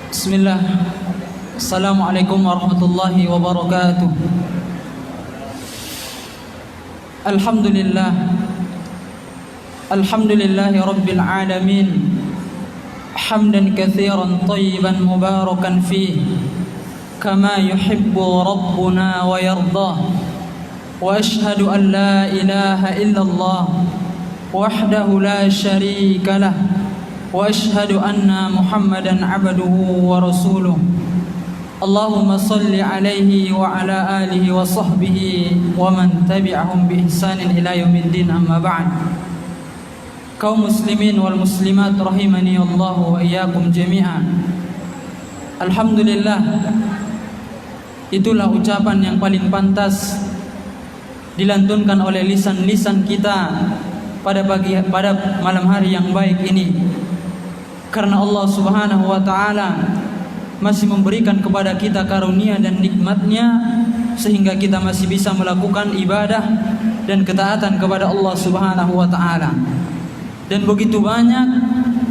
Bismillah. Assalamualaikum warahmatullahi wabarakatuh. Alhamdulillah. Alhamdulillahi rabbil alamin. Hamdan katsiran thayyiban mubarakan fih. Kama yuhibbu rabbuna wa yardah. Wa ashhadu an la ilaha illallah wahdahu la syarika lah. Wa ashhadu anna Muhammadan abduhu wa rasuluh. Allahumma salli alaihi wa ala alihi wa sahbihi wa man tabi'ahum bi ihsanin ila yaumiddin, amma ba'd. Kaum muslimin wal muslimat rahimani Allah wa iyyakum jami'an. Alhamdulillah, itulah ucapan yang paling pantas dilantunkan oleh lisan-lisan kita pada malam hari yang baik ini. Karena Allah Subhanahu wa ta'ala masih memberikan kepada kita karunia dan nikmatnya, sehingga kita masih bisa melakukan ibadah dan ketaatan kepada Allah Subhanahu wa ta'ala. Dan begitu banyak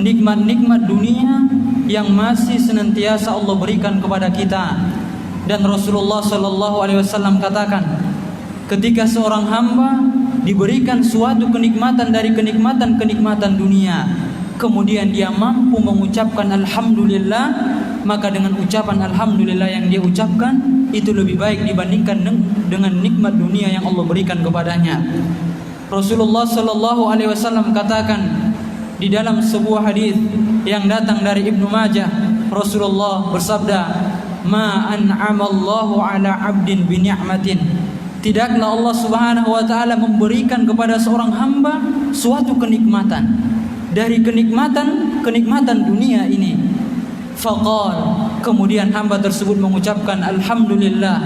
nikmat-nikmat dunia yang masih senantiasa Allah berikan kepada kita. Dan Rasulullah SAW katakan, ketika seorang hamba diberikan suatu kenikmatan dari kenikmatan-kenikmatan dunia, kemudian dia mampu mengucapkan alhamdulillah, maka dengan ucapan alhamdulillah yang dia ucapkan itu lebih baik dibandingkan dengan nikmat dunia yang Allah berikan kepadanya. Rasulullah SAW katakan di dalam sebuah hadis yang datang dari Ibnu Majah, Rasulullah bersabda, "Ma an'amallahu 'ala 'abdin bi ni'matin." Tidaklah Allah Subhanahu wa ta'ala memberikan kepada seorang hamba suatu kenikmatan dari kenikmatan dunia ini. Faqal, kemudian hamba tersebut mengucapkan alhamdulillah,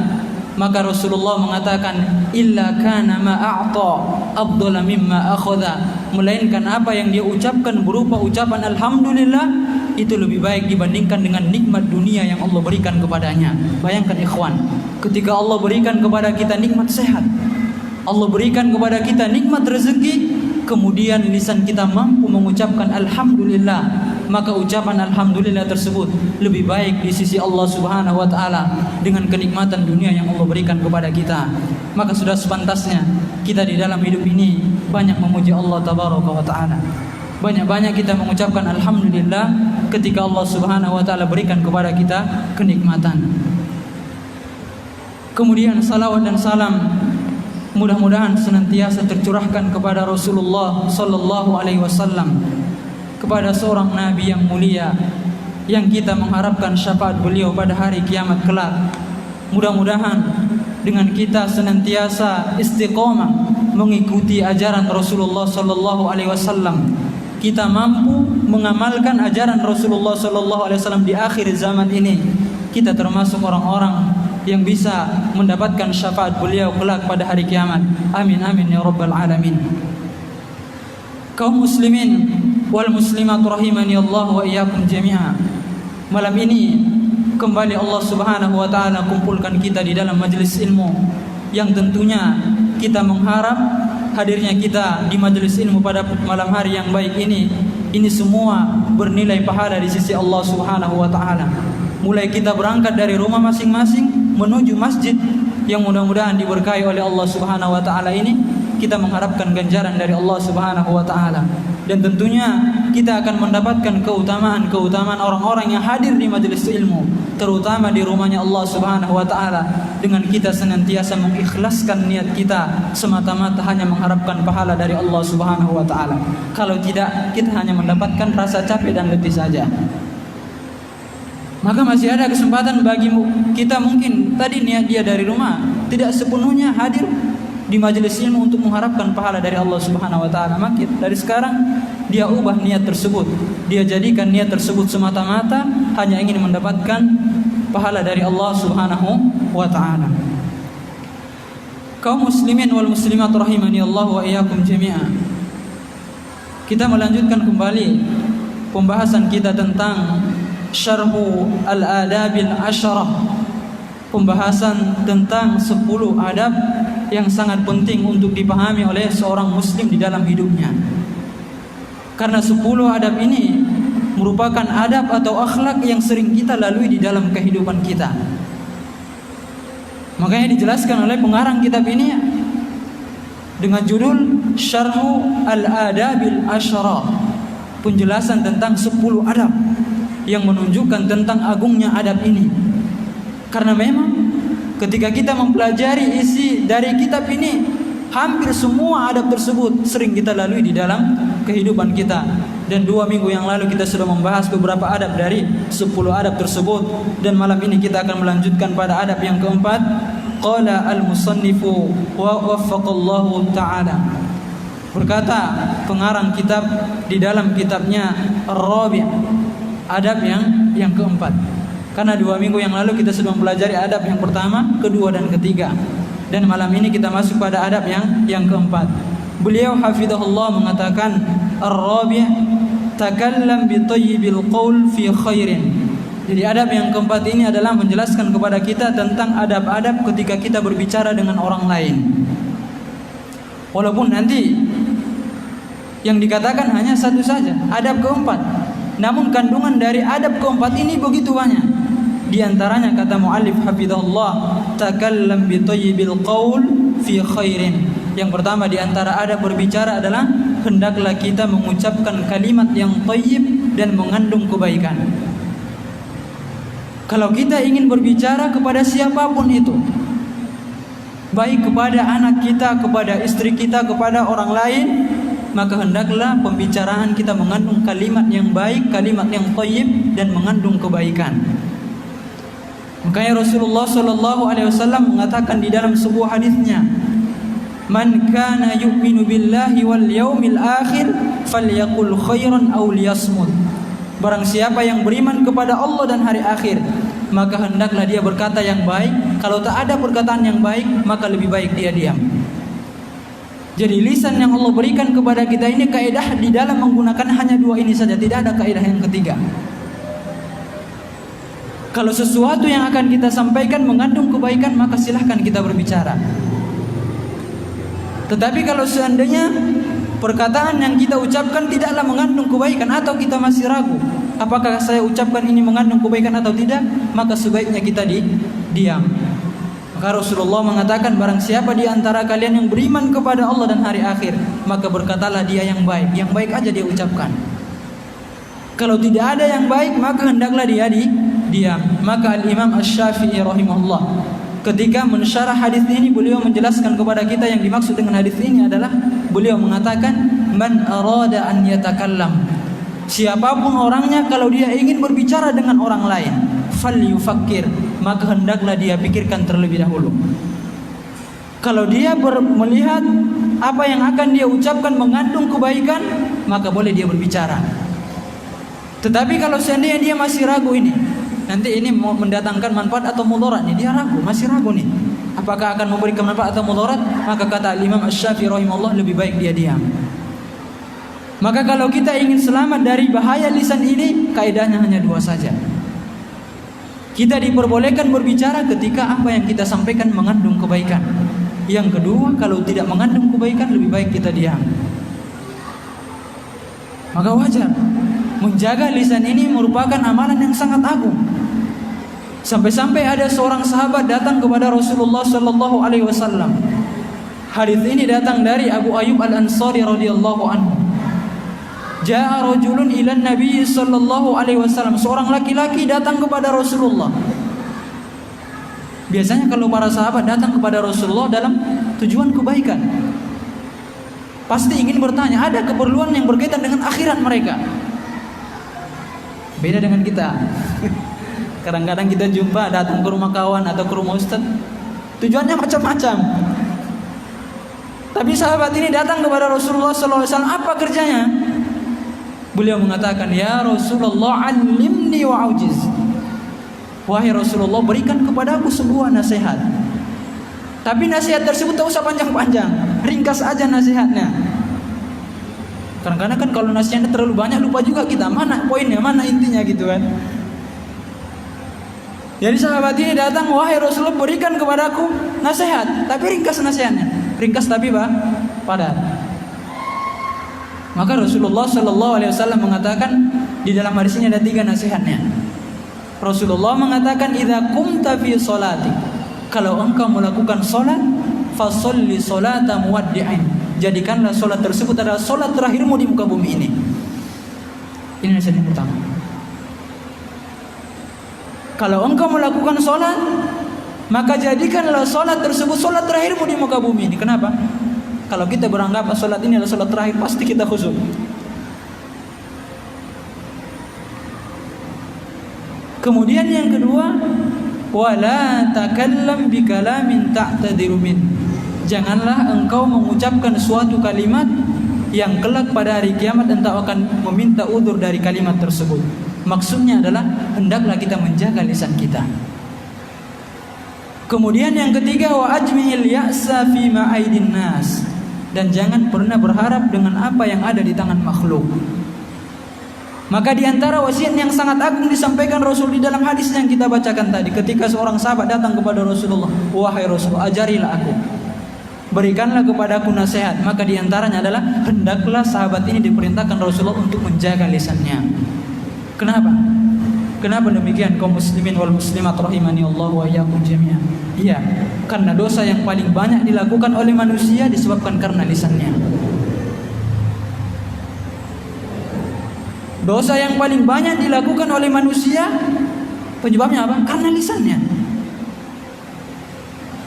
maka Rasulullah mengatakan illa kana ma a'ta afdala mimma akhadha, melainkan apa yang dia ucapkan berupa ucapan alhamdulillah itu lebih baik dibandingkan dengan nikmat dunia yang Allah berikan kepadanya. Bayangkan ikhwan, ketika Allah berikan kepada kita nikmat sehat, Allah berikan kepada kita nikmat rezeki, kemudian lisan kita mampu mengucapkan alhamdulillah, maka ucapan alhamdulillah tersebut lebih baik di sisi Allah Subhanahu wa ta'ala dengan kenikmatan dunia yang Allah berikan kepada kita. Maka sudah sepantasnya kita di dalam hidup ini banyak memuji Allah tabaraka wa ta'ala. Banyak-banyak kita mengucapkan alhamdulillah ketika Allah Subhanahu wa ta'ala berikan kepada kita kenikmatan. Kemudian salawat dan salam mudah-mudahan senantiasa tercurahkan kepada Rasulullah sallallahu alaihi wasallam, kepada seorang nabi yang mulia yang kita mengharapkan syafaat beliau pada hari kiamat kelak. Mudah-mudahan dengan kita senantiasa istiqomah mengikuti ajaran Rasulullah sallallahu alaihi wasallam, kita mampu mengamalkan ajaran Rasulullah sallallahu alaihi wasallam di akhir zaman ini. Kita termasuk orang-orang yang bisa mendapatkan syafaat beliau kelak pada hari kiamat. Amin amin ya rabbal alamin. Kaum muslimin wal muslimat rahimani Allah wa iyyakum jami'a. Malam ini kembali Allah Subhanahu wa ta'ala kumpulkan kita di dalam majelis ilmu yang tentunya kita mengharap hadirnya kita di majelis ilmu pada malam hari yang baik ini semua bernilai pahala di sisi Allah Subhanahu wa ta'ala. Mulai kita berangkat dari rumah masing-masing menuju masjid yang mudah-mudahan diberkahi oleh Allah Subhanahu wa ta'ala ini, kita mengharapkan ganjaran dari Allah Subhanahu wa ta'ala. Dan tentunya kita akan mendapatkan keutamaan orang-orang yang hadir di majelis ilmu, terutama di rumahnya Allah Subhanahu wa ta'ala, dengan kita senantiasa mengikhlaskan niat kita semata-mata hanya mengharapkan pahala dari Allah Subhanahu wa ta'ala. Kalau tidak, kita hanya mendapatkan rasa capek dan letih saja. Maka masih ada kesempatan bagi kita, mungkin tadi niat dia dari rumah tidak sepenuhnya hadir di majelis ilmu untuk mengharapkan pahala dari Allah Subhanahu wa ta'ala. Maka dari sekarang dia ubah niat tersebut, dia jadikan niat tersebut semata-mata hanya ingin mendapatkan pahala dari Allah Subhanahu wa ta'ala. Kaum muslimin wal muslimat rahimani Allah wa iyyakum jami'a. Kita melanjutkan kembali pembahasan kita tentang Syarhu al-adabil asyarah, pembahasan tentang 10 adab yang sangat penting untuk dipahami oleh seorang muslim di dalam hidupnya. Karena 10 adab ini merupakan adab atau akhlak yang sering kita lalui di dalam kehidupan kita. Makanya dijelaskan oleh pengarang kitab ini dengan judul Syarhu Al-Adabil Asyara, penjelasan tentang 10 adab yang menunjukkan tentang agungnya adab ini. Karena memang ketika kita mempelajari isi dari kitab ini, hampir semua adab tersebut sering kita lalui di dalam kehidupan kita. Dan 2 minggu yang lalu kita sudah membahas beberapa adab dari 10 adab tersebut. Dan malam ini kita akan melanjutkan pada adab yang keempat. Qala al-musannifu wa waffaqallahu ta'ala. Berkata pengarang kitab di dalam kitabnya Ar-Rabi', adab yang keempat. Karena 2 minggu yang lalu kita sudah mempelajari adab yang pertama, kedua dan ketiga. Dan malam ini kita masuk pada adab yang keempat. Beliau hafizahullah mengatakan, Ar-Rabi' takallam bi thayyibil qaul fi khairin. Jadi adab yang keempat ini adalah menjelaskan kepada kita tentang adab-adab ketika kita berbicara dengan orang lain. Walaupun nanti yang dikatakan hanya satu saja, adab keempat. Namun kandungan dari adab keempat ini begitu banyak. Di antaranya kata muallif hafizahullah, takallam bi thayyibil qaul fi khairin. Yang pertama di antara adab berbicara adalah hendaklah kita mengucapkan kalimat yang thayyib dan mengandung kebaikan. Kalau kita ingin berbicara kepada siapapun itu, baik kepada anak kita, kepada istri kita, kepada orang lain, maka hendaklah pembicaraan kita mengandung kalimat yang baik, kalimat yang thayyib dan mengandung kebaikan. Makanya Rasulullah sallallahu alaihi wasallam mengatakan di dalam sebuah hadisnya, "Man kana yu'minu billahi wal yaumil akhir falyaqul khairan aw liyasmut." Barang siapa yang beriman kepada Allah dan hari akhir, maka hendaklah dia berkata yang baik. Kalau tak ada perkataan yang baik, maka lebih baik dia diam. Jadi lisan yang Allah berikan kepada kita ini kaidah di dalam menggunakan hanya 2 ini saja, tidak ada kaidah yang ketiga. Kalau sesuatu yang akan kita sampaikan mengandung kebaikan, maka silahkan kita berbicara. Tetapi kalau seandainya perkataan yang kita ucapkan tidaklah mengandung kebaikan, atau kita masih ragu apakah saya ucapkan ini mengandung kebaikan atau tidak, maka sebaiknya kita diam. Maka Rasulullah mengatakan, barang siapa di antara kalian yang beriman kepada Allah dan hari akhir, maka berkatalah dia yang baik. Yang baik aja dia ucapkan. Kalau tidak ada yang baik, maka hendaklah dia diam. Maka Al-Imam Asy-Syafi'i rahimahullah ketika mensyarah hadis ini, beliau menjelaskan kepada kita yang dimaksud dengan hadis ini adalah, beliau mengatakan, man arada an yatakallam, siapapun orangnya kalau dia ingin berbicara dengan orang lain, falyufakkir, maka hendaklah dia pikirkan terlebih dahulu. Kalau dia melihat apa yang akan dia ucapkan mengandung kebaikan, maka boleh dia berbicara. Tetapi kalau seandainya dia masih ragu ini, nanti ini mau mendatangkan manfaat atau mudarat nih, dia ragu, masih ragu nih, apakah akan memberikan manfaat atau mudarat, maka kata Imam Asy-Syafi'i rahimahullah, lebih baik dia diam. Maka kalau kita ingin selamat dari bahaya lisan ini, kaidahnya hanya 2 saja. Kita diperbolehkan berbicara ketika apa yang kita sampaikan mengandung kebaikan. Yang kedua, kalau tidak mengandung kebaikan, lebih baik kita diam. Maka wajar, menjaga lisan ini merupakan amalan yang sangat agung. Sampai-sampai ada seorang sahabat datang kepada Rasulullah sallallahu alaihi wasallam. Hadis ini datang dari Abu Ayyub Al-Ansari radhiyallahu anhu. Ja'a rajulun ila Nabi sallallahu alaihi wasallam. Seorang laki-laki datang kepada Rasulullah. Biasanya kalau para sahabat datang kepada Rasulullah dalam tujuan kebaikan, pasti ingin bertanya, ada keperluan yang berkaitan dengan akhirat mereka. Beda dengan kita. Kadang-kadang kita jumpa datang ke rumah kawan atau ke rumah ustaz, tujuannya macam-macam. Tapi sahabat ini datang kepada Rasulullah sallallahu alaihi wasallam, apa kerjanya? Beliau mengatakan, ya Rasulullah, alimni wa aujiz. Wahai Rasulullah, berikan kepadaku sebuah nasihat. Tapi nasihat tersebut tak usah panjang-panjang, ringkas aja nasihatnya. Kadang-kadang kan kalau nasihatnya terlalu banyak, lupa juga kita mana poinnya, mana intinya gitu kan. Jadi sahabat ini datang, wahai Rasulullah, berikan kepadaku nasihat, tapi ringkas nasihatnya, ringkas tapi padat. Maka Rasulullah Shallallahu Alaihi Wasallam mengatakan di dalam hadis ini ada 3 nasihatnya. Rasulullah mengatakan, "Idza qumta fi sholati," kalau engkau melakukan salat, fasolli solata muwaddi'in, jadikanlah salat tersebut adalah salat terakhirmu di muka bumi ini. Ini nasihat yang pertama. Kalau engkau melakukan salat, maka jadikanlah salat tersebut salat terakhirmu di muka bumi ini. Kenapa? Kalau kita beranggapan salat ini adalah salat terakhir, pasti kita khusyuk. Kemudian yang kedua, wala takallam bi kalamin ta'tadiru min. Janganlah engkau mengucapkan suatu kalimat yang kelak pada hari kiamat engkau akan meminta udzur dari kalimat tersebut. Maksudnya adalah hendaklah kita menjaga lisan kita. Kemudian yang ketiga, wa ajmi'il ya'sa fi ma'aidin nas. Dan jangan pernah berharap dengan apa yang ada di tangan makhluk. Maka di antara wasiat yang sangat agung disampaikan Rasul di dalam hadis yang kita bacakan tadi, ketika seorang sahabat datang kepada Rasulullah, "Wahai Rasul, ajarilah aku, berikanlah kepadaku nasihat." Maka di antaranya adalah hendaklah sahabat ini diperintahkan Rasulullah untuk menjaga lisannya. Kenapa? Kenapa demikian kaum muslimin wal muslimat rahimani Allah wa iyyakum jami'an? Iya, karena dosa yang paling banyak dilakukan oleh manusia disebabkan karena lisannya. Dosa yang paling banyak dilakukan oleh manusia penyebabnya apa? Karena lisannya.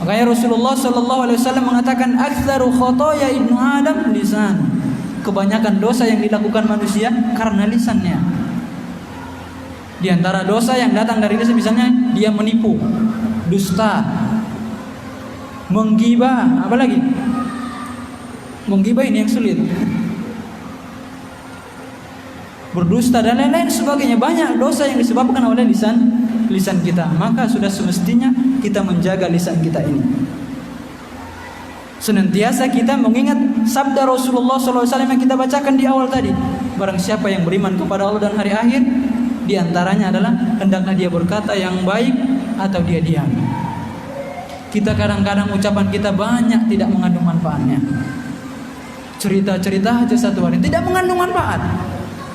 Makanya Rasulullah Shallallahu Alaihi Wasallam mengatakan, "Aktsaru khotoya ibnu Adam lisan." Kebanyakan dosa yang dilakukan manusia karena lisannya. Di antara dosa yang datang dari lisan misalnya dia menipu, dusta, menggibah, apalagi? Menggibah ini yang sulit. Berdusta dan lain-lain sebagainya. Banyak dosa yang disebabkan oleh lisan kita. Maka sudah semestinya kita menjaga lisan kita ini. Senantiasa kita mengingat sabda Rasulullah SAW yang kita bacakan di awal tadi. Barang siapa yang beriman kepada Allah dan hari akhir, di antaranya adalah hendaklah dia berkata yang baik atau dia diam. Kita kadang-kadang ucapan kita banyak tidak mengandung manfaatnya. Cerita-cerita aja satu hari tidak mengandung manfaat.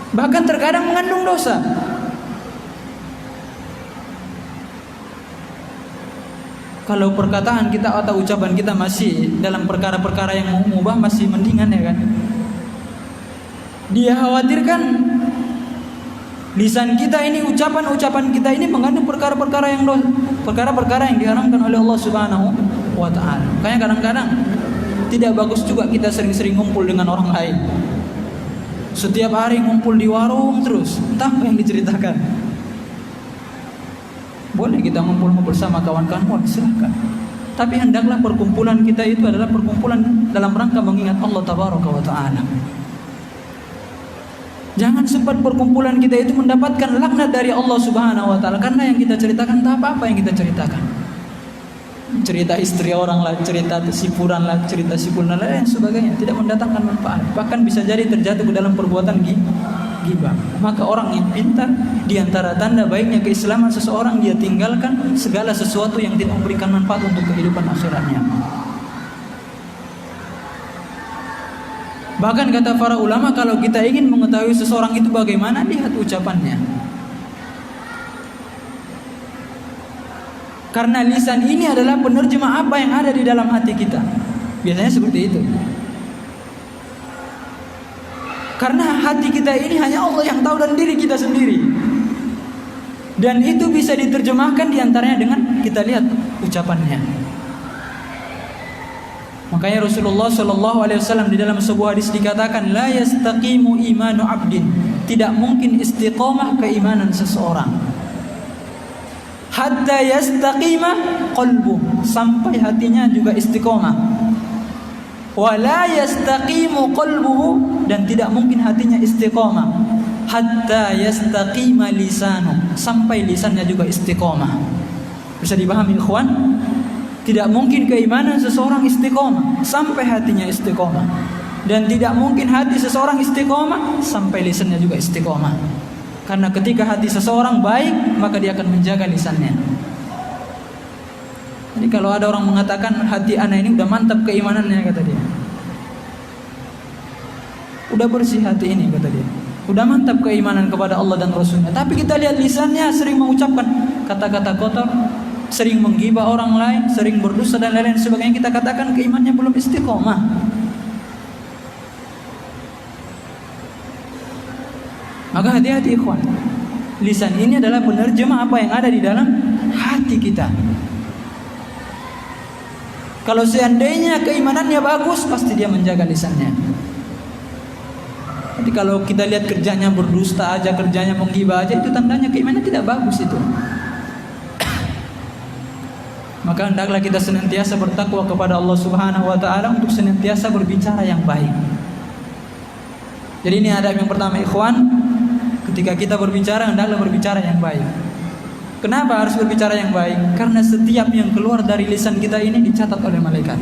Bahkan terkadang mengandung dosa. Kalau perkataan kita atau ucapan kita masih dalam perkara-perkara yang mubah, masih mendingan ya kan. Dia khawatirkan lisan kita ini, ucapan-ucapan kita ini mengandung perkara-perkara yang dosa, perkara-perkara yang diharamkan oleh Allah Subhanahu wa taala. Makanya kadang-kadang tidak bagus juga kita sering-sering ngumpul dengan orang lain. Setiap hari ngumpul di warung terus, entah apa yang diceritakan. Boleh kita ngumpul bersama kawan-kawan, silakan. Tapi hendaklah perkumpulan kita itu adalah perkumpulan dalam rangka mengingat Allah Tabaraka wa taala. Jangan sempat perkumpulan kita itu mendapatkan laknat dari Allah Subhanahu wa taala karena yang kita ceritakan tak apa-apa yang kita ceritakan. Cerita istri orang lah, cerita sipuran lah, cerita sipuran dan sebagainya, tidak mendatangkan manfaat. Bahkan bisa jadi terjatuh ke dalam perbuatan ghibah. Maka orang yang pintar, di antara tanda baiknya keislaman seseorang, dia tinggalkan segala sesuatu yang tidak memberikan manfaat untuk kehidupan akhiratnya. Bahkan kata para ulama, kalau kita ingin mengetahui seseorang itu bagaimana, lihat ucapannya. Karena lisan ini adalah penerjemah apa yang ada di dalam hati kita. Biasanya seperti itu. Karena hati kita ini hanya Allah yang tahu dan diri kita sendiri. Dan itu bisa diterjemahkan diantaranya dengan kita lihat ucapannya. Makanya Rasulullah Shallallahu Alaihi Wasallam di dalam sebuah hadis dikatakan, la yastaqimu imanu abdin, tidak mungkin istiqomah keimanan seseorang. Hatta yastaqima qalbu, sampai hatinya juga istiqomah. Wa la yastaqimu qalbuhu, dan tidak mungkin hatinya istiqomah. Hatta yastaqima lisanu, sampai lisannya juga istiqomah. Bisa dipahami ikhwan? Tidak mungkin keimanan seseorang istiqomah sampai hatinya istiqomah, dan tidak mungkin hati seseorang istiqomah sampai lisannya juga istiqomah. Karena ketika hati seseorang baik, maka dia akan menjaga lisannya. Jadi kalau ada orang mengatakan hati anak ini udah mantap keimanannya, kata dia, Udah bersih hati ini, kata dia. Udah mantap keimanan kepada Allah dan Rasulnya. Tapi kita lihat lisannya sering mengucapkan kata-kata kotor, sering menggibah orang lain, sering berdusta dan lain-lain sebagainya. Kita katakan keimannya belum istiqomah. Maka hati-hati ikhwan. Lisan ini adalah penerjemah apa yang ada di dalam hati kita. Kalau seandainya keimanannya bagus, pasti dia menjaga lisannya. Jadi kalau kita lihat kerjanya berdusta aja, kerjanya menggibah aja, itu tandanya keimanannya tidak bagus itu. Maka hendaklah kita senantiasa bertakwa kepada Allah Subhanahu wa taala untuk senantiasa berbicara yang baik. Jadi ini adab yang pertama ikhwan, ketika kita berbicara hendaklah berbicara yang baik. Kenapa harus berbicara yang baik? Karena setiap yang keluar dari lisan kita ini dicatat oleh malaikat.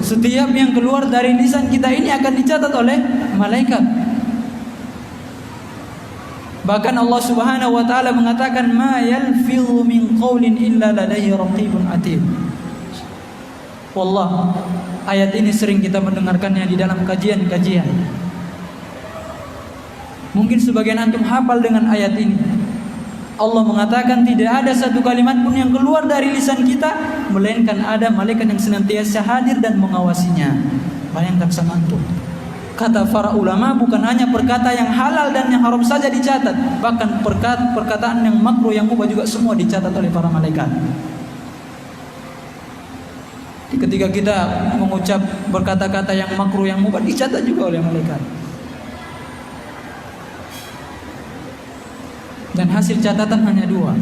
Setiap yang keluar dari lisan kita ini akan dicatat oleh malaikat. Bahkan Allah Subhanahu wa taala mengatakan ma yalfidhu min qaulin illa ladayhi raqibun atid. Wallah, ayat ini sering kita mendengarkannya di dalam kajian-kajian. Mungkin sebagian antum hafal dengan ayat ini. Allah mengatakan tidak ada satu kalimat pun yang keluar dari lisan kita melainkan ada malaikat yang senantiasa hadir dan mengawasinya. Bayangkan sama antum. Kata para ulama bukan hanya perkata yang halal dan yang haram saja dicatat, bahkan perkataan yang makruh yang mubah juga semua dicatat oleh para malaikat. Ketika kita mengucap berkata-kata yang makruh yang mubah dicatat juga oleh malaikat. Dan hasil catatan hanya dua,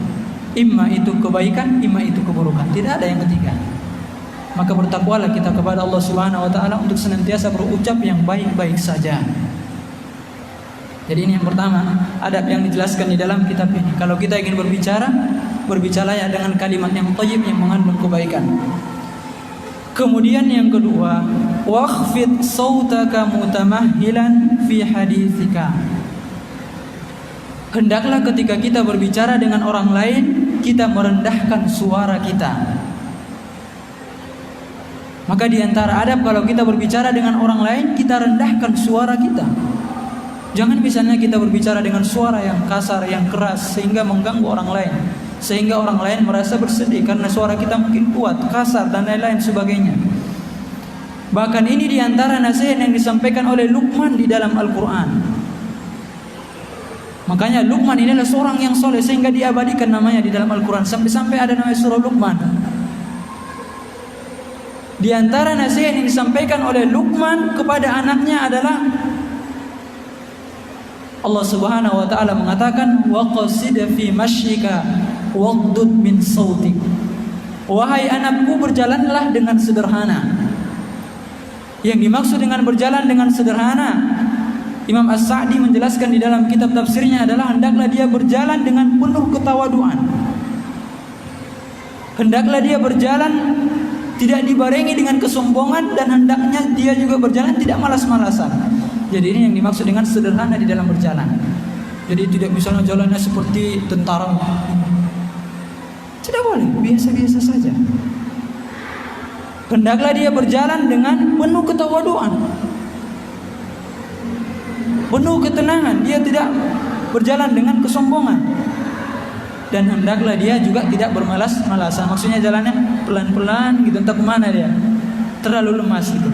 imma itu kebaikan, imma itu keburukan. Tidak ada yang ketiga. Maka bertakwalah kita kepada Allah Subhanahu wa taala untuk senantiasa berucap yang baik-baik saja. Jadi ini yang pertama, adab yang dijelaskan di dalam kitab ini. Kalau kita ingin berbicara, berbicaralah dengan kalimat yang thayyib yang mengandung kebaikan. Kemudian yang kedua, wakhfid sautaka mutamahhilan fi haditsika. Hendaklah ketika kita berbicara dengan orang lain, kita merendahkan suara kita. Maka di antara adab kalau kita berbicara dengan orang lain, kita rendahkan suara kita. Jangan misalnya kita berbicara dengan suara yang kasar, yang keras, sehingga mengganggu orang lain, sehingga orang lain merasa bersedih karena suara kita mungkin kuat, kasar, dan lain-lain sebagainya. Bahkan ini di antara nasihat yang disampaikan oleh Luqman di dalam Al-Quran. Makanya Luqman ini adalah seorang yang soleh sehingga diabadikan namanya di dalam Al-Quran. Sampai-sampai ada nama surah Luqman. Di antara nasihat yang disampaikan oleh Luqman kepada anaknya adalah Allah Subhanahu wa taala mengatakan waqasid fi mashyika waghdud min sautik. Wahai anakku, berjalanlah dengan sederhana. Yang dimaksud dengan berjalan dengan sederhana, Imam As-Sa'di menjelaskan di dalam kitab tafsirnya adalah hendaklah dia berjalan dengan penuh ketawaduan. Hendaklah dia berjalan tidak dibarengi dengan kesombongan, dan hendaknya dia juga berjalan tidak malas-malasan. Jadi ini yang dimaksud dengan sederhana di dalam berjalan. Jadi tidak misalnya jalannya seperti tentara. Tidak boleh, biasa-biasa saja. Hendaklah dia berjalan dengan penuh ketawaduan, penuh ketenangan. Dia tidak berjalan dengan kesombongan. Dan hendaklah dia juga tidak bermalas-malasan. Maksudnya jalannya pelan-pelan gitu, entah kemana dia, terlalu lemas gitu.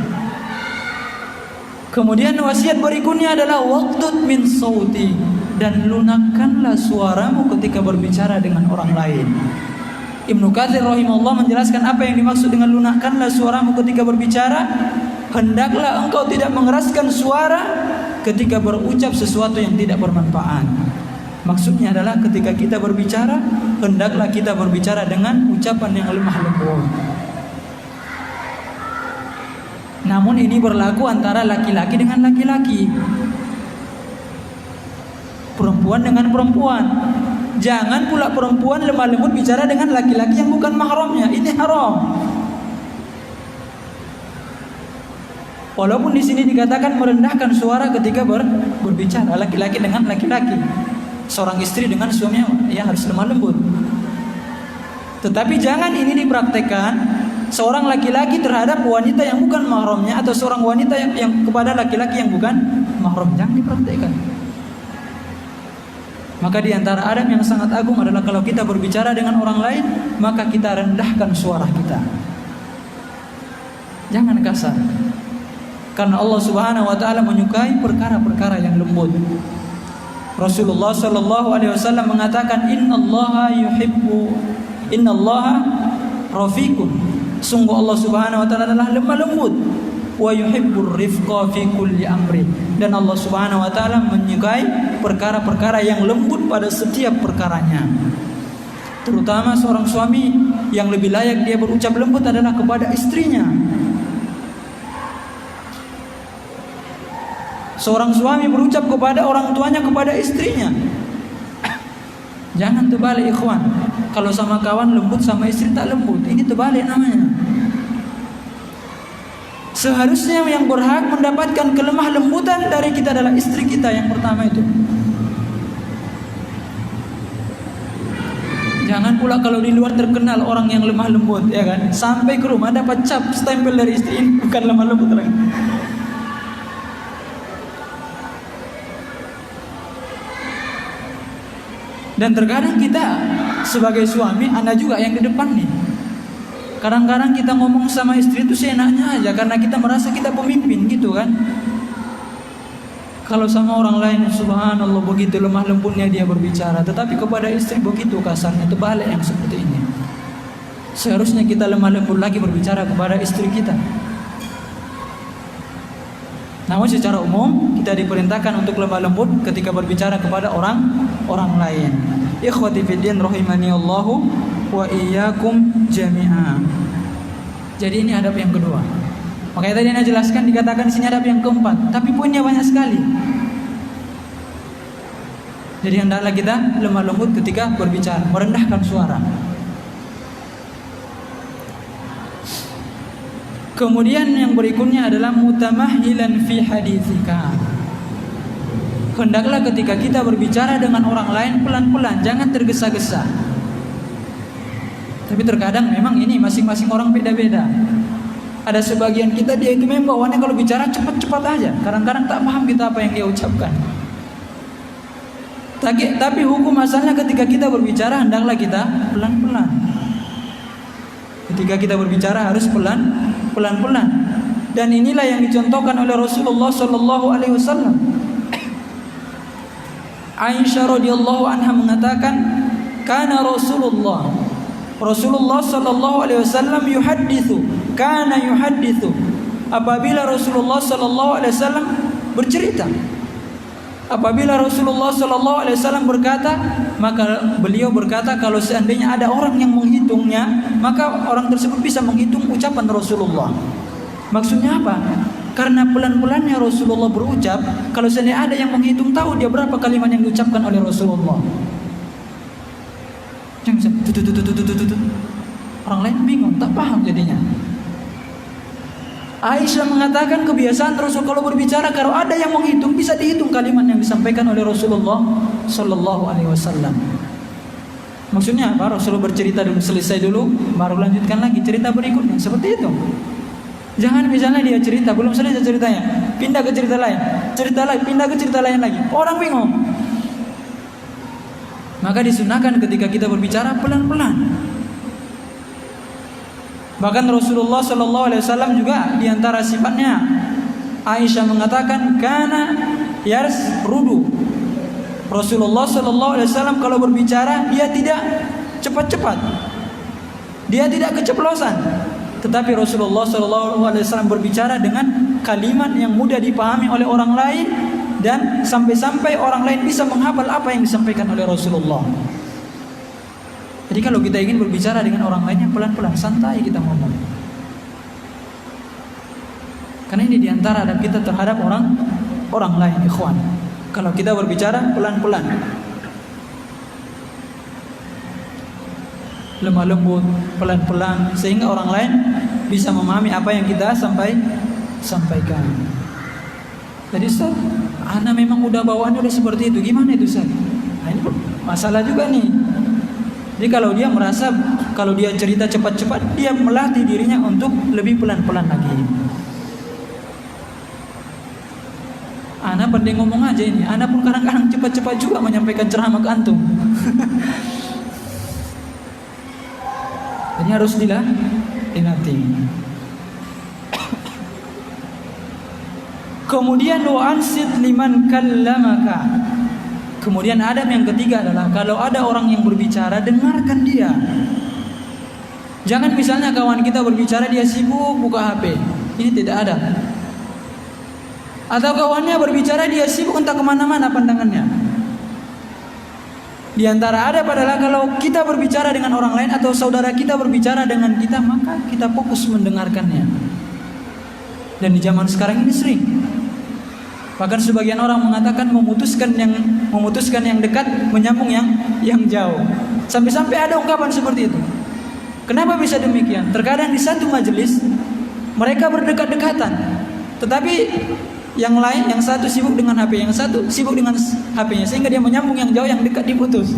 Kemudian wasiat berikutnya adalah waqtud min sauti, dan lunakkanlah suaramu ketika berbicara dengan orang lain. Ibnu Katsir rahimahullah menjelaskan apa yang dimaksud dengan lunakkanlah suaramu ketika berbicara. Hendaklah engkau tidak mengeraskan suara ketika berucap sesuatu yang tidak bermanfaat. Maksudnya adalah ketika kita berbicara, hendaklah kita berbicara dengan ucapan yang lemah lembut. Namun ini berlaku antara laki-laki dengan laki-laki, perempuan dengan perempuan. Jangan pula perempuan lemah lembut bicara dengan laki-laki yang bukan mahramnya. Ini haram. Walaupun di sini dikatakan merendahkan suara ketika berbicara laki-laki dengan laki-laki, seorang istri dengan suaminya ya harus lemah lembut. Tetapi jangan ini dipraktekkan seorang laki-laki terhadap wanita yang bukan mahramnya, atau seorang wanita yang kepada laki-laki yang bukan mahram. Jangan dipraktekkan. Maka di antara adab yang sangat agung adalah kalau kita berbicara dengan orang lain, maka kita rendahkan suara kita. Jangan kasar. Karena Allah Subhanahu wa taala menyukai perkara-perkara yang lembut. Rasulullah sallallahu alaihi wasallam mengatakan, innallaha rafiqun. Sungguh Allah Subhanahu wa taala adalah lemah lembut. Wa yuhibbur rifqa fi kulli amri. Dan Allah Subhanahu wa taala menyukai perkara-perkara yang lembut pada setiap perkaranya. Terutama seorang suami, yang lebih layak dia berucap lembut adalah kepada istrinya. Seorang suami berucap kepada orang tuanya, kepada istrinya. Jangan terbalik, ikhwan. Kalau sama kawan lembut, sama istri tak lembut. Ini terbalik namanya. Seharusnya yang berhak mendapatkan kelemah lembutan dari kita adalah istri kita yang pertama itu. Jangan pula kalau di luar terkenal orang yang lemah lembut, ya kan? Sampai ke rumah dapat cap stempel dari istri, ini bukan lemah lembut lagi. Dan terkadang kita sebagai suami, Anda juga yang di depan nih, kadang-kadang kita ngomong sama istri itu seenaknya aja, karena kita merasa kita pemimpin gitu kan. Kalau sama orang lain, subhanallah, begitu lemah lembutnya dia berbicara, tetapi kepada istri begitu kasarnya. Terbalik yang seperti ini. Seharusnya kita lemah lembut lagi berbicara kepada istri kita. Namun secara umum kita diperintahkan untuk lemah lembut ketika berbicara kepada orang lain. Ikhwati fiddin rahimani Allahu wa iyyakum jami'a. Jadi ini adab yang kedua. Makanya tadi Anda jelaskan, dikatakan di sini adab yang keempat, tapi poinnya banyak sekali. Jadi hendaklah kita lemah lembut ketika berbicara, merendahkan suara. Kemudian yang berikutnya adalah mutamahhilan fi haditsika. Hendaklah ketika kita berbicara dengan orang lain pelan-pelan, jangan tergesa-gesa. Tapi terkadang memang ini masing-masing orang beda-beda. Ada sebagian kita dia itu memang bawaannya kalau bicara cepat-cepat aja. Kadang-kadang tak paham kita apa yang dia ucapkan. Tapi hukum asalnya ketika kita berbicara hendaklah kita pelan-pelan. Ketika kita berbicara harus pelan-pelan. Dan inilah yang dicontohkan oleh Rasulullah sallallahu alaihi wasallam. Aisyah radhiyallahu anha mengatakan, kana Rasulullah sallallahu alaihi wasallam yuhadditsu, kana yuhadditsu. Apabila Rasulullah sallallahu alaihi wasallam bercerita, apabila Rasulullah sallallahu alaihi wasallam berkata, maka beliau berkata kalau seandainya ada orang yang menghitungnya, maka orang tersebut bisa menghitung ucapan Rasulullah. Maksudnya apa? Karena pelan-pelannya Rasulullah berucap, kalau seandainya ada yang menghitung, tahu dia berapa kalimat yang diucapkan oleh Rasulullah. Orang lain bingung, tak paham jadinya. Aisyah mengatakan kebiasaan Rasul kalau berbicara, kalau ada yang menghitung, bisa dihitung kalimat yang disampaikan oleh Rasulullah sallallahu alaihi wasallam. Maksudnya apa? Rasulullah bercerita dulu, selesai dulu, baru lanjutkan lagi cerita berikutnya. Seperti itu. Jangan misalnya dia cerita, belum selesai ceritanya, pindah ke cerita lain, pindah ke cerita lain lagi. Orang bingung. Maka disunahkan ketika kita berbicara pelan-pelan. Bahkan Rasulullah sallallahu alaihi wasallam juga diantara sifatnya, Aisyah mengatakan kana yarsrudu. Rasulullah sallallahu alaihi wasallam kalau berbicara dia tidak cepat-cepat, dia tidak keceplosan, tetapi Rasulullah sallallahu alaihi wasallam berbicara dengan kalimat yang mudah dipahami oleh orang lain, dan sampai-sampai orang lain bisa menghafal apa yang disampaikan oleh Rasulullah. Jadi kalau kita ingin berbicara dengan orang lainnya pelan-pelan, santai kita ngomong. Karena ini diantara adab kita terhadap orang lain, ikhwan. Kalau kita berbicara pelan-pelan, lemah lembut, pelan-pelan, sehingga orang lain bisa memahami apa yang kita sampaikan. Jadi Ustaz, ana memang udah bawaannya udah seperti itu, gimana itu Ustaz? Nah, ini masalah juga nih. Jadi kalau dia merasa Kalau dia cerita cepat-cepat, dia melatih dirinya untuk lebih pelan-pelan lagi. Ana pandai ngomong aja ini. Ana pun kadang-kadang cepat-cepat juga menyampaikan ceramah ke antum. Ini harus dilatih. Kemudian wa ansit liman kallamaka. Kemudian adab yang ketiga adalah kalau ada orang yang berbicara, dengarkan dia. Jangan misalnya kawan kita berbicara dia sibuk buka HP. Ini tidak ada. Atau kawannya berbicara dia sibuk entah kemana-mana pandangannya. Di antara adab adalah kalau kita berbicara dengan orang lain atau saudara kita berbicara dengan kita, maka kita fokus mendengarkannya. Dan di zaman sekarang ini sering. Bahkan sebagian orang mengatakan memutuskan yang dekat menyambung yang jauh. Sampai-sampai ada ungkapan seperti itu. Kenapa bisa demikian? Terkadang di satu majelis mereka berdekat-dekatan, tetapi yang lain, yang satu sibuk dengan HP, yang satu sibuk dengan HP-nya, sehingga dia menyambung yang jauh, yang dekat diputus.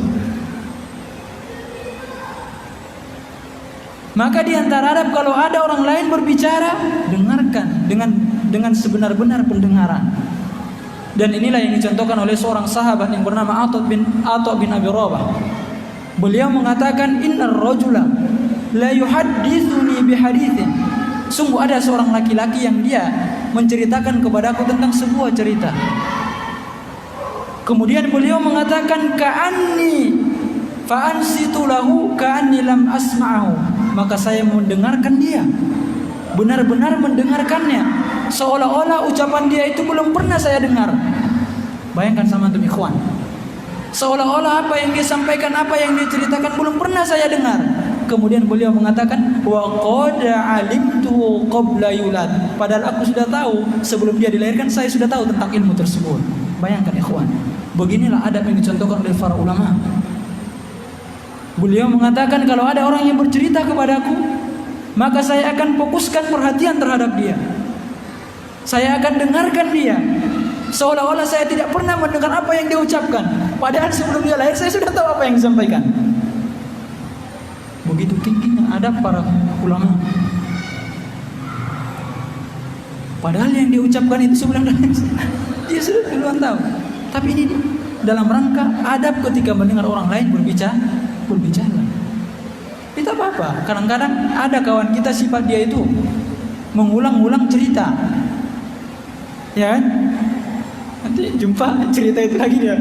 Maka di antara adab kalau ada orang lain berbicara, dengarkan dengan sebenar-benar pendengaran. Dan inilah yang dicontohkan oleh seorang sahabat yang bernama Atha bin Abi Rabah. Beliau mengatakan, innar rajula la yuhaddithuni bihaditsin. Sungguh ada seorang laki-laki yang dia menceritakan kepadaku tentang sebuah cerita. Kemudian beliau mengatakan, ka'anni fa'ansitu lahu ka'anni lam asma'ahu. Maka saya mendengarkan dia, benar-benar mendengarkannya, seolah-olah ucapan dia itu belum pernah saya dengar. Bayangkan sama antum ikhwan, seolah-olah apa yang dia sampaikan, apa yang dia ceritakan belum pernah saya dengar. Kemudian beliau mengatakan, wa qad alimtu qabla yulad. Padahal aku sudah tahu sebelum dia dilahirkan, saya sudah tahu tentang ilmu tersebut. Bayangkan ikhwan, beginilah adab yang dicontohkan oleh para ulama. Beliau mengatakan, kalau ada orang yang bercerita kepadaku, maka saya akan fokuskan perhatian terhadap dia. Saya akan dengarkan dia, seolah-olah saya tidak pernah mendengar apa yang dia ucapkan. Padahal sebelum dia lahir saya sudah tahu apa yang disampaikan. Begitu tingginya adab para ulama. Padahal yang dia ucapkan itu sebelum dia sudah duluan tahu. Tapi ini dalam rangka adab ketika mendengar orang lain berbicara. Itu apa-apa. Kadang-kadang ada kawan kita sifat dia itu mengulang-ulang cerita. Ya kan? Nanti jumpa cerita itu lagi dia.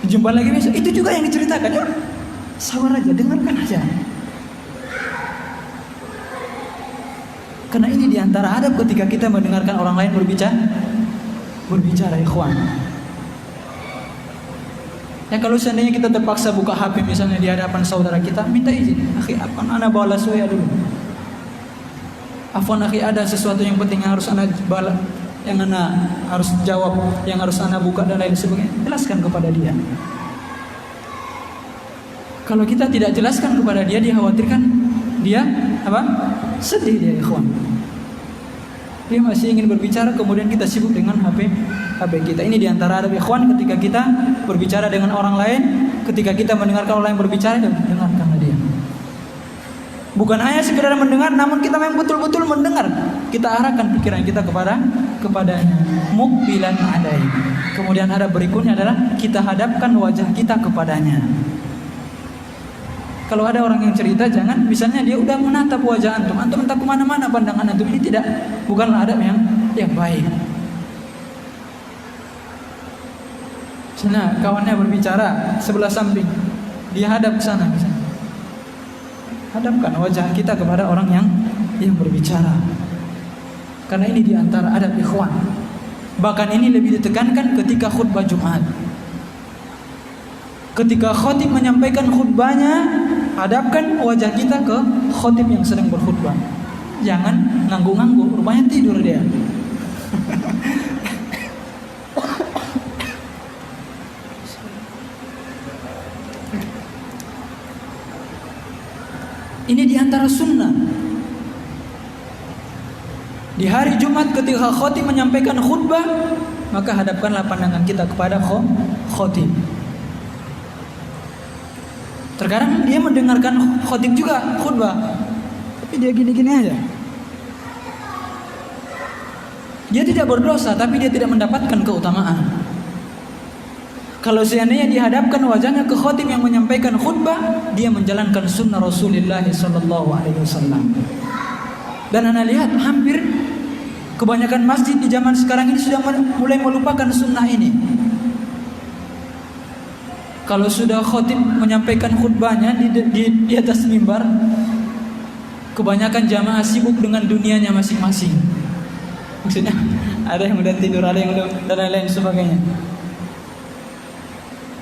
Jumpa lagi besok, itu juga yang diceritakan. Ya, sabar aja, dengarkan aja. Karena ini diantara adab ketika kita mendengarkan orang lain berbicara ikhwan. Ya kalau seandainya kita terpaksa buka HP misalnya di hadapan saudara kita, minta izin, akhi, apa ana balas ya dulu. Afwan akhi, ada sesuatu yang penting yang harus ana balas, yang ana harus jawab, yang harus ana buka dan lain sebagainya. Jelaskan kepada dia. Kalau kita tidak jelaskan kepada dia, dia khawatirkan dia apa? Sedih dia ikhwan. Dia masih ingin berbicara, kemudian kita sibuk dengan HP kita. Ini diantara adab ikhwan ketika kita berbicara dengan orang lain, ketika kita mendengarkan orang lain berbicara, dengarkanlah dia. Bukan hanya sekedar mendengar, namun kita memang betul-betul mendengar. Kita arahkan pikiran kita kepadanya. Muqbilan alaihi. Kemudian adab berikutnya adalah kita hadapkan wajah kita kepadanya. Kalau ada orang yang cerita, jangan misalnya dia udah menatap wajah antum entah kemana-mana pandangan antum. Ini bukanlah adab yang baik. Misalnya kawannya berbicara sebelah samping, dia hadap ke sana misalnya. Hadapkan wajah kita kepada orang yang berbicara. Karena ini diantara adab ikhwan. Bahkan ini lebih ditekankan ketika khutbah Jumat. Ketika khatib menyampaikan khutbahnya, hadapkan wajah kita ke khatib yang sedang berkhutbah. Jangan ngangguk-ngangguk, rupanya tidur dia. Ini diantara sunnah. Di hari Jumat ketika khatib menyampaikan khutbah, maka hadapkanlah pandangan kita kepada khatib. Terkadang dia mendengarkan khotib juga khutbah, tapi dia gini-gini aja. Dia tidak berdosa, tapi dia tidak mendapatkan keutamaan. Kalau seandainya dihadapkan wajahnya ke khotib yang menyampaikan khutbah, dia menjalankan sunnah Rasulullah SAW. Dan anda lihat hampir kebanyakan masjid di zaman sekarang ini sudah mulai melupakan sunnah ini. Kalau sudah khotib menyampaikan khutbahnya di atas mimbar, kebanyakan jamaah sibuk dengan dunianya masing-masing. Maksudnya ada yang udah tidur, ada yang udah dan lain-lain sebagainya.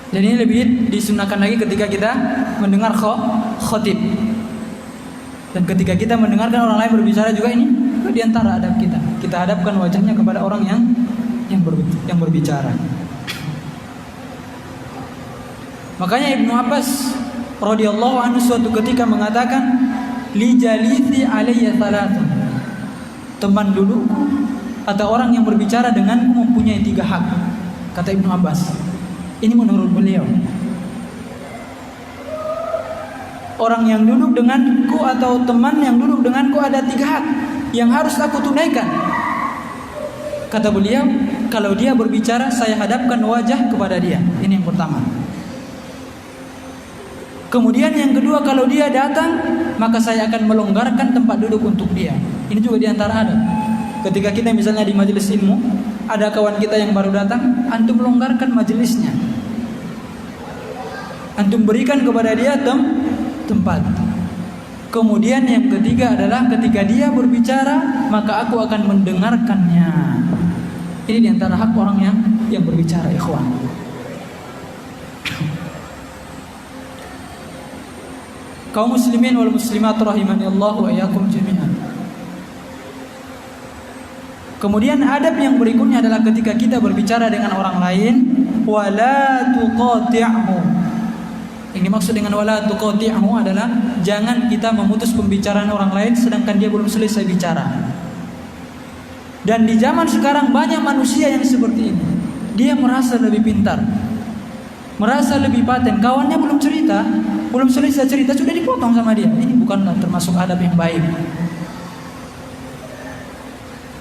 Jadi ini lebih disunahkan lagi ketika kita mendengar khotib. Dan ketika kita mendengarkan orang lain berbicara juga, ini di antara adab kita. Kita hadapkan wajahnya kepada orang yang berbicara. Makanya Ibnu Abbas radhiyallahu anhu suatu ketika mengatakan, li jalithi alayya thalathun. Teman duluku atau orang yang berbicara denganku mempunyai 3 hak, kata Ibnu Abbas. Ini menurut beliau. Orang yang duduk denganku atau teman yang duduk denganku ada 3 hak yang harus aku tunaikan. Kata beliau, kalau dia berbicara saya hadapkan wajah kepada dia. Ini yang pertama. Kemudian yang kedua, kalau dia datang maka saya akan melonggarkan tempat duduk untuk dia. Ini juga diantara adab. Ketika kita misalnya di majelis ilmu, ada kawan kita yang baru datang, antum longgarkan majelisnya. Antum berikan kepada dia tempat. Kemudian yang ketiga adalah ketika dia berbicara maka aku akan mendengarkannya. Ini diantara hak orang yang berbicara, ikhwan. Kaum muslimin wal muslimat rahimani Allah wa iyyakum jami'an. Kemudian adab yang berikutnya adalah ketika kita berbicara dengan orang lain, wala tuqati'hu. Yang dimaksud dengan wala tuqati'hu adalah jangan kita memutus pembicaraan orang lain sedangkan dia belum selesai bicara. Dan di zaman sekarang banyak manusia yang seperti ini. Dia merasa lebih pintar, merasa lebih paten. Kawannya belum cerita, belum selesai cerita sudah dipotong sama dia. Ini bukanlah termasuk adab yang baik.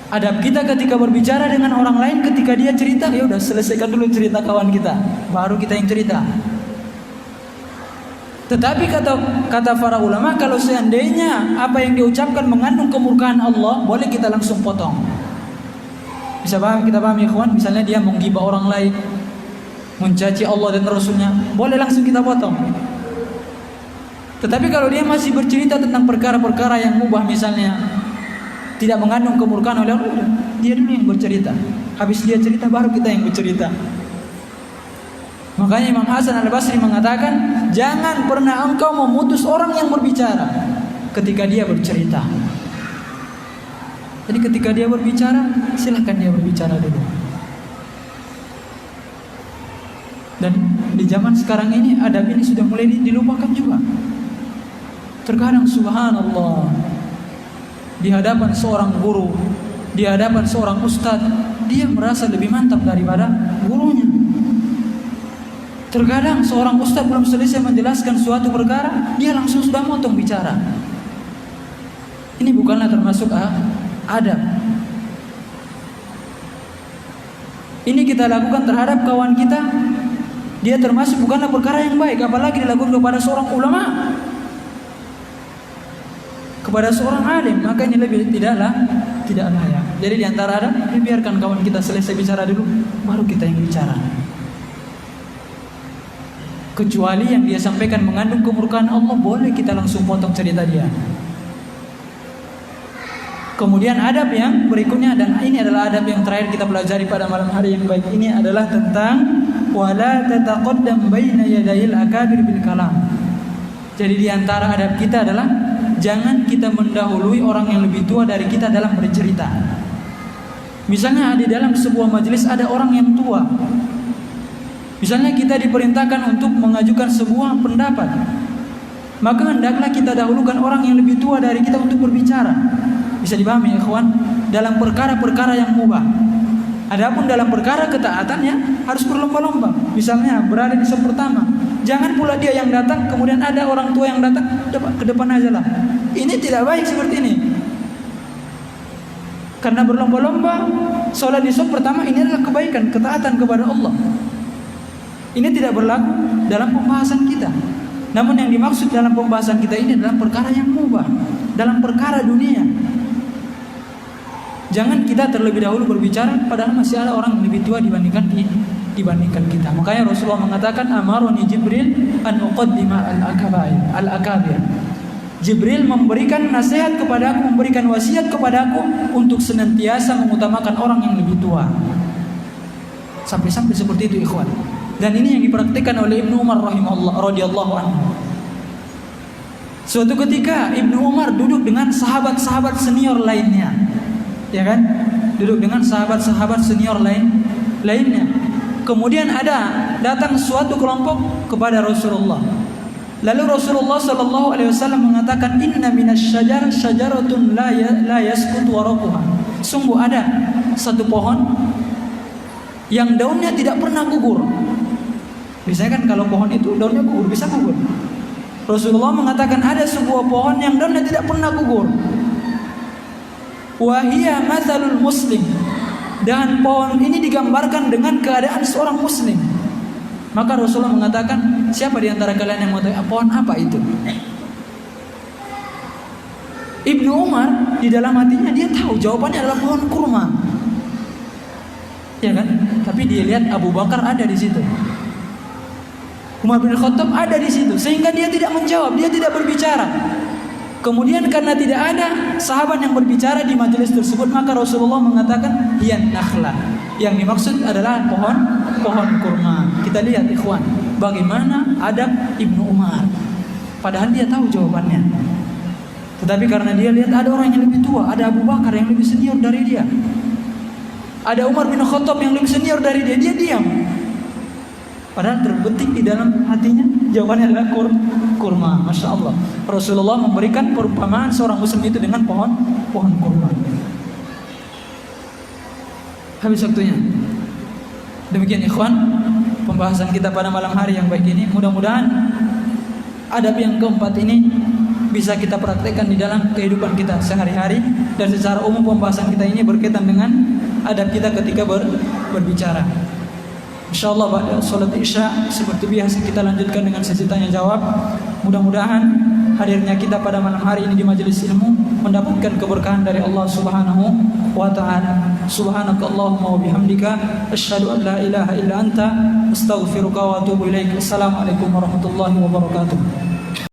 Adab kita ketika berbicara dengan orang lain, ketika dia cerita, ya udah selesaikan dulu cerita kawan kita, baru kita yang cerita. Tetapi kata para ulama, kalau seandainya apa yang diucapkan mengandung kemurkaan Allah, boleh kita langsung potong. Bisa paham, kita paham ya kawan? Misalnya dia menggibah orang lain, mencaci Allah dan Rasulnya, boleh langsung kita potong. Tetapi kalau dia masih bercerita tentang perkara-perkara yang mubah misalnya, tidak mengandung kemurkaan oleh Allah, dia dulu yang bercerita. Habis dia cerita baru kita yang bercerita. Makanya Imam Hasan Al-Basri mengatakan, jangan pernah engkau memutus orang yang berbicara ketika dia bercerita. Jadi ketika dia berbicara, silahkan dia berbicara dulu. Dan di zaman sekarang ini adab ini sudah mulai dilupakan juga. Terkadang subhanallah, di hadapan seorang guru, di hadapan seorang ustadz, dia merasa lebih mantap daripada gurunya. Terkadang seorang ustadz belum selesai menjelaskan suatu perkara, dia langsung sudah motong bicara. Ini bukanlah termasuk adab. Ini kita lakukan terhadap kawan kita, dia termasuk bukanlah perkara yang baik, apalagi dilakukan kepada seorang ulama, kepada seorang alim, maka ini lebih tidak layak. Jadi di antara adab, biarkan kawan kita selesai bicara dulu, baru kita yang bicara. Kecuali yang dia sampaikan mengandung kemurkaan Allah, boleh kita langsung potong cerita dia. Kemudian adab yang berikutnya, dan ini adalah adab yang terakhir kita pelajari pada malam hari yang baik ini, adalah tentang wala tataqaddam baina yadayil akabir bil kalam. Jadi di antara adab kita adalah jangan kita mendahului orang yang lebih tua dari kita dalam bercerita. Misalnya di dalam sebuah majelis ada orang yang tua. Misalnya kita diperintahkan untuk mengajukan sebuah pendapat, maka hendaklah kita dahulukan orang yang lebih tua dari kita untuk berbicara. Bisa dipahami ya ikhwan? Dalam perkara-perkara yang mubah. Adapun dalam perkara ketaatannya harus berlomba-lomba. Misalnya berada di saf pertama, Jangan pula dia yang datang, kemudian ada orang tua yang datang, ke depan aja lah. Ini tidak baik seperti ini. Karena berlomba-lomba sholat di saf pertama ini adalah kebaikan, ketaatan kepada Allah. Ini tidak berlaku dalam pembahasan kita. Namun yang dimaksud dalam pembahasan kita ini adalah perkara yang mubah, dalam perkara dunia. Jangan kita terlebih dahulu berbicara padahal masih ada orang yang lebih tua dibandingkan kita. Makanya Rasulullah mengatakan, amaroni Jibril an uqaddima al-akabir. Jibril memberikan nasihat kepadaku, memberikan wasiat kepadaku untuk senantiasa mengutamakan orang yang lebih tua. Sampai-sampai seperti itu, ikhwan. Dan ini yang dipraktikkan oleh Ibnu Umar radhiyallahu anhu. Suatu ketika Ibnu Umar duduk dengan sahabat-sahabat senior lainnya. Ya kan? Duduk dengan sahabat-sahabat senior lainnya. Kemudian datang suatu kelompok kepada Rasulullah. Lalu Rasulullah sallallahu alaihi wasallam mengatakan, inna minasy-syajar syajaratun la yasqutu waraquha. Sungguh ada satu pohon yang daunnya tidak pernah gugur. Biasanya kan kalau pohon itu daunnya gugur, bisa gugur. Rasulullah mengatakan ada sebuah pohon yang daunnya tidak pernah gugur. Wa hiya mathalul muslim. Dan pohon ini digambarkan dengan keadaan seorang muslim. Maka Rasulullah mengatakan, siapa di antara kalian yang mau tahu pohon apa itu? Ibnu Umar di dalam hatinya dia tahu jawabannya adalah pohon kurma. Ya kan? Tapi dia lihat Abu Bakar ada di situ. Umar bin Khattab ada di situ, sehingga dia tidak menjawab, dia tidak berbicara. Kemudian karena tidak ada sahabat yang berbicara di majelis tersebut, maka Rasulullah mengatakan hiyan nakhlah. Yang dimaksud adalah pohon kurma. Kita lihat ikhwan, bagaimana adab Ibnu Umar. Padahal dia tahu jawabannya. Tetapi karena dia lihat ada orang yang lebih tua, ada Abu Bakar yang lebih senior dari dia, ada Umar bin Khattab yang lebih senior dari dia, dia diam. Padahal terbetik di dalam hatinya jawabannya adalah kurma. Masya Allah. Rasulullah memberikan perumpamaan seorang muslim itu dengan pohon kurma. Habis waktunya. Demikian ikhwan, pembahasan kita pada malam hari yang baik ini. Mudah-mudahan adab yang keempat ini bisa kita praktekkan di dalam kehidupan kita sehari-hari. Dan secara umum pembahasan kita ini berkaitan dengan adab kita ketika berbicara. InsyaAllah pada sholat isya seperti biasa kita lanjutkan dengan sesi tanya jawab. Mudah-mudahan hadirnya kita pada malam hari ini di majelis ilmu mendapatkan keberkahan dari Allah Subhanahu wa ta'ala. Subhanakallahumma wa bihamdika asyhadu an la ilaha illa anta astaghfiruka wa atubu ilaik. Assalamualaikum warahmatullahi wabarakatuh.